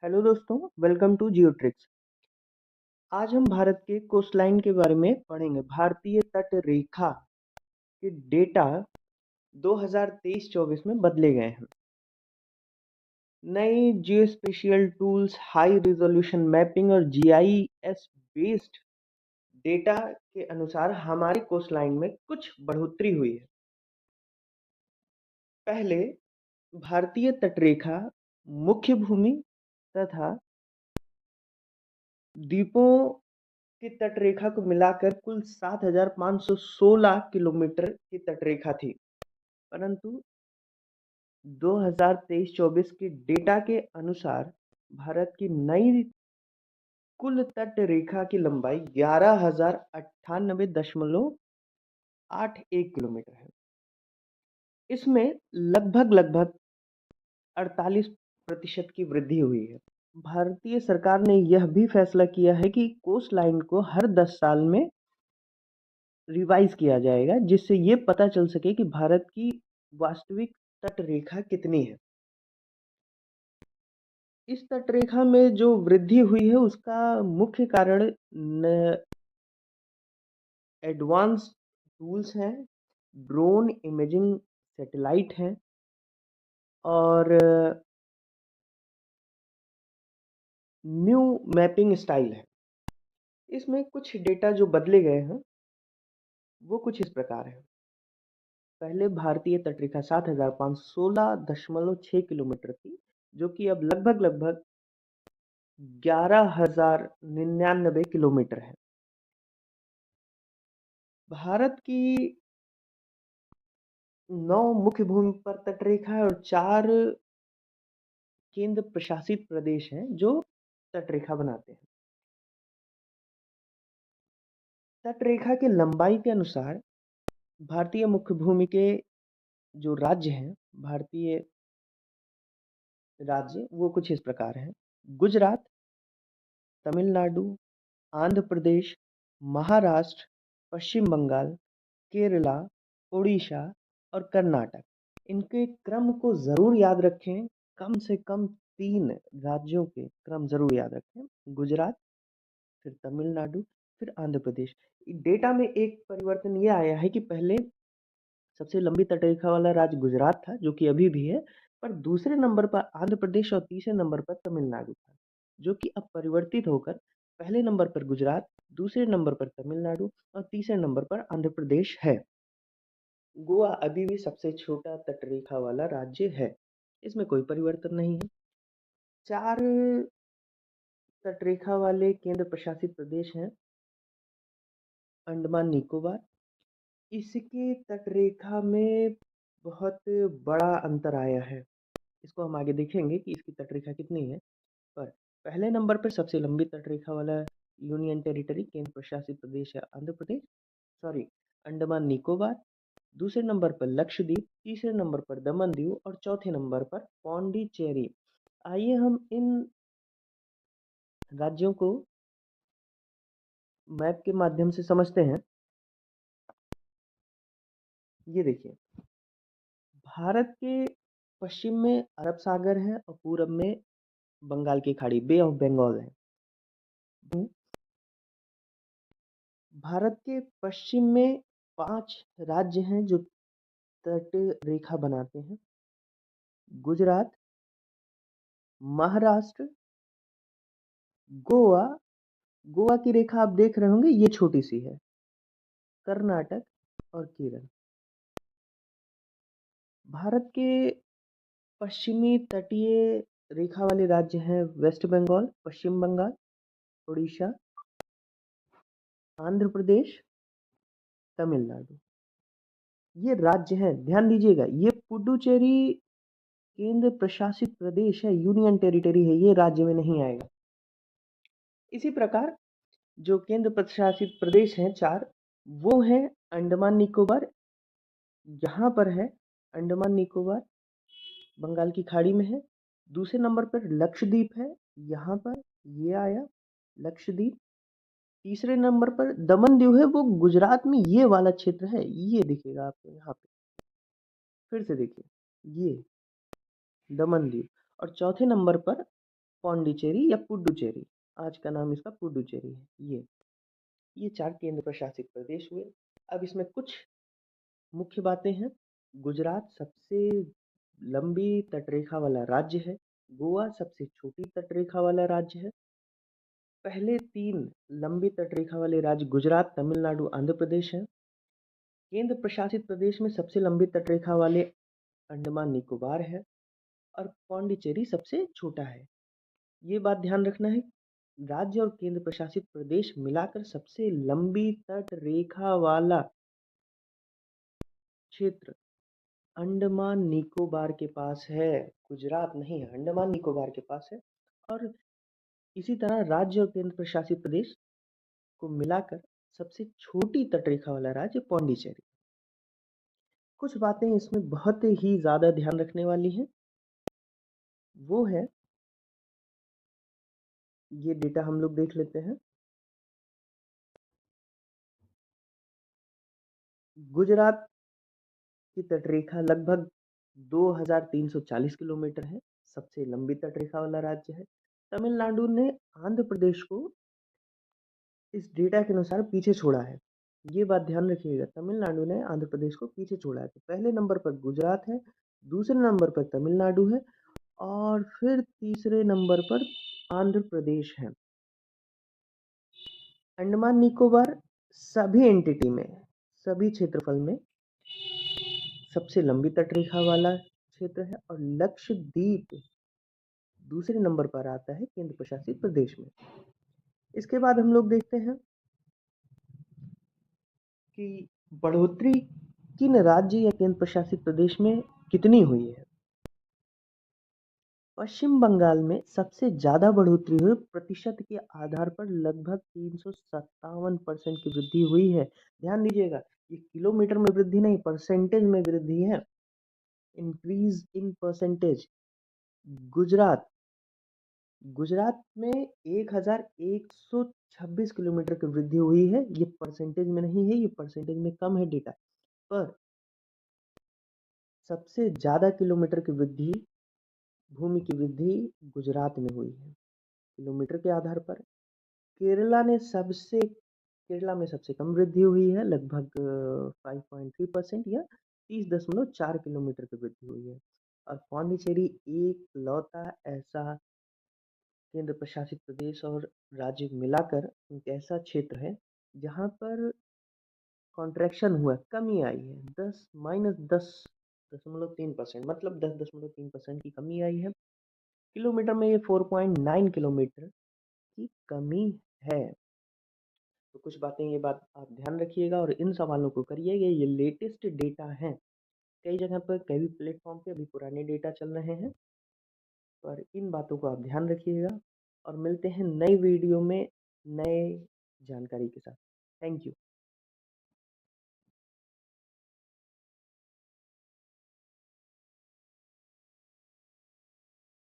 Hello दोस्तों, welcome to Jio tricks. आज हम भारत के कोस्टलाइन के बारे में पढ़ेंगे। भारतीय तट रेखा के डेटा 2023-24 में बदले गए हैं। नई geospatial tools, high resolution mapping और जीआईएस बेस्ड डेटा के अनुसार हमारी कोस्टलाइन में कुछ बढ़ोतरी हुई है। पहले भारतीय तटरेखा मुख्य भूमि तथा द्वीपों की तटरेखा को मिलाकर कुल 7,516 किलोमीटर की तटरेखा थी, परंतु 2023-24 के डेटा के अनुसार भारत की नई कुल तटरेखा की लंबाई 11,098.81 किलोमीटर है। इसमें लगभग 48% की वृद्धि हुई है। भारतीय सरकार ने यह भी फैसला किया है कि कोस्ट लाइन को हर 10 साल में रिवाइज किया जाएगा, जिससे ये पता चल सके कि भारत की वास्तविक तटरेखा कितनी है। इस तटरेखा में जो वृद्धि हुई है उसका मुख्य कारण एडवांस टूल्स हैं, ड्रोन इमेजिंग सैटेलाइट हैं और न्यू मैपिंग स्टाइल है। इसमें कुछ डेटा जो बदले गए हैं वो कुछ इस प्रकार है। पहले भारतीय तटरेखा 7,516.6 किलोमीटर थी, जो कि अब लगभग 11,099 किलोमीटर है। भारत की 9 मुख्य भूमि पर तटरेखा है और 4 केंद्र प्रशासित प्रदेश हैं जो तटरेखा बनाते हैं। तटरेखा की लंबाई के अनुसार भारतीय मुख्य भूमि के जो राज्य हैं, भारतीय राज्य वो कुछ इस प्रकार हैं। गुजरात, तमिलनाडु, आंध्र प्रदेश, महाराष्ट्र, पश्चिम बंगाल, केरला, उड़ीसा और कर्नाटक। इनके क्रम को ज़रूर याद रखें। कम से कम 3 राज्यों के क्रम ज़रूर याद रखें। गुजरात, फिर तमिलनाडु, फिर आंध्र प्रदेश। डेटा में एक परिवर्तन ये आया है कि पहले सबसे लंबी तटरेखा वाला राज्य गुजरात था, जो कि अभी भी है, पर दूसरे नंबर पर आंध्र प्रदेश और तीसरे नंबर पर तमिलनाडु था, जो कि अब परिवर्तित होकर पहले नंबर पर गुजरात, दूसरे नंबर पर तमिलनाडु और तीसरे नंबर पर आंध्र प्रदेश है। गोवा अभी भी सबसे छोटा तटरेखा वाला राज्य है, इसमें कोई परिवर्तन नहीं है। 4 तटरेखा वाले केंद्र प्रशासित प्रदेश हैं। अंडमान निकोबार, इसकी तटरेखा में बहुत बड़ा अंतर आया है। इसको हम आगे देखेंगे कि इसकी तटरेखा कितनी है। पर पहले नंबर पर सबसे लंबी तटरेखा वाला यूनियन टेरिटरी केंद्र प्रशासित प्रदेश है आंध्र प्रदेश, सॉरी अंडमान निकोबार। दूसरे नंबर पर लक्षद्वीप, तीसरे नंबर पर दमन दीव और चौथे नंबर पर पौंडीचेरी। आइए हम इन राज्यों को मैप के माध्यम से समझते हैं। ये देखिए, भारत के पश्चिम में अरब सागर है और पूरब में बंगाल की खाड़ी, बे ऑफ बंगाल है। भारत के पश्चिम में 5 राज्य हैं जो तट रेखा बनाते हैं। गुजरात, महाराष्ट्र, गोवा, गोवा की रेखा आप देख रहे होंगे, ये छोटी सी है, कर्नाटक और केरल। भारत के पश्चिमी तटीय रेखा वाले राज्य हैं वेस्ट बंगाल, पश्चिम बंगाल, उड़ीसा, आंध्र प्रदेश, तमिलनाडु। ये राज्य हैं, ध्यान दीजिएगा। ये पुडुचेरी केंद्र प्रशासित प्रदेश है, यूनियन टेरिटरी है, ये राज्य में नहीं आएगा। इसी प्रकार जो केंद्र प्रशासित प्रदेश हैं 4, वो हैं अंडमान निकोबार, यहाँ पर है अंडमान निकोबार, बंगाल की खाड़ी में है। दूसरे नंबर पर लक्षद्वीप है, यहाँ पर ये आया लक्षद्वीप। तीसरे नंबर पर दमन दीव है, वो गुजरात में ये वाला क्षेत्र है, ये दिखेगा आपको यहाँ पे। फिर से देखिए, ये दमन दीव। और चौथे नंबर पर पौंडीचेरी या पुडुचेरी, आज का नाम इसका पुडुचेरी है। ये 4 केंद्र प्रशासित प्रदेश हुए। अब इसमें कुछ मुख्य बातें हैं। गुजरात सबसे लंबी तटरेखा वाला राज्य है। गोवा सबसे छोटी तटरेखा वाला राज्य है। पहले 3 लंबी तटरेखा वाले राज्य गुजरात, तमिलनाडु, आंध्र प्रदेश हैं। केंद्र प्रशासित प्रदेश में सबसे लंबी तटरेखा वाले अंडमान निकोबार है और पौंडीचेरी सबसे छोटा है। ये बात ध्यान रखना है, राज्य और केंद्र प्रशासित प्रदेश मिलाकर सबसे लंबी तटरेखा वाला क्षेत्र अंडमान निकोबार के पास है। गुजरात नहीं है, अंडमान निकोबार के पास है। और इसी तरह राज्य और केंद्र प्रशासित प्रदेश को मिलाकर सबसे छोटी तटरेखा वाला राज्य पौंडीचेरी। कुछ बातें इसमें बहुत ही ज़्यादा ध्यान रखने वाली हैं। वो है, ये डेटा हम लोग देख लेते हैं। गुजरात की तटरेखा लगभग 2340 किलोमीटर है, सबसे लंबी तटरेखा वाला राज्य है। तमिलनाडु ने आंध्र प्रदेश को इस डेटा के अनुसार पीछे छोड़ा है। ये बात ध्यान रखिएगा, तमिलनाडु ने आंध्र प्रदेश को पीछे छोड़ा है। तो पहले नंबर पर गुजरात है, दूसरे नंबर पर तमिलनाडु है और फिर तीसरे नंबर पर आंध्र प्रदेश है। अंडमान निकोबार सभी एंटिटी में, सभी क्षेत्रफल में सबसे लंबी तटरेखा वाला क्षेत्र है और लक्षद्वीप दूसरे नंबर पर आता है केंद्र प्रशासित प्रदेश में। इसके बाद हम लोग देखते हैं कि बढ़ोतरी किन राज्य या केंद्र प्रशासित प्रदेश में कितनी हुई है। पश्चिम बंगाल में सबसे ज़्यादा बढ़ोतरी हुई, प्रतिशत के आधार पर लगभग 357% की वृद्धि हुई है। ध्यान दीजिएगा, ये किलोमीटर में वृद्धि नहीं, परसेंटेज में वृद्धि है। Increase in percentage. Gujarat Gujarat में 1126 किलोमीटर की वृद्धि हुई है। ये परसेंटेज में नहीं है, ये परसेंटेज में कम है डेटा, पर सबसे ज़्यादा किलोमीटर की वृद्धि, भूमि की वृद्धि गुजरात में हुई है किलोमीटर के आधार पर। केरला में सबसे कम वृद्धि हुई है, लगभग 5.3% या 30.4 किलोमीटर की वृद्धि हुई है। और पौंडीचेरी एक लौता ऐसा केंद्र प्रशासित प्रदेश और राज्य मिलाकर एक ऐसा क्षेत्र है जहाँ पर कॉन्ट्रैक्शन हुआ, कमी आई है, 10 मतलब 10.3% की कमी आई है। किलोमीटर में ये 4.9 किलोमीटर की कमी है। तो कुछ बातें, ये बात आप ध्यान रखिएगा और इन सवालों को करिएगा। ये लेटेस्ट डेटा हैं, कई जगह पर कई भी प्लेटफॉर्म पे अभी पुराने डेटा चल रहे हैं, पर इन बातों को आप ध्यान रखिएगा और मिलते हैं नई वीडियो में नए जानकारी के साथ। Thank you.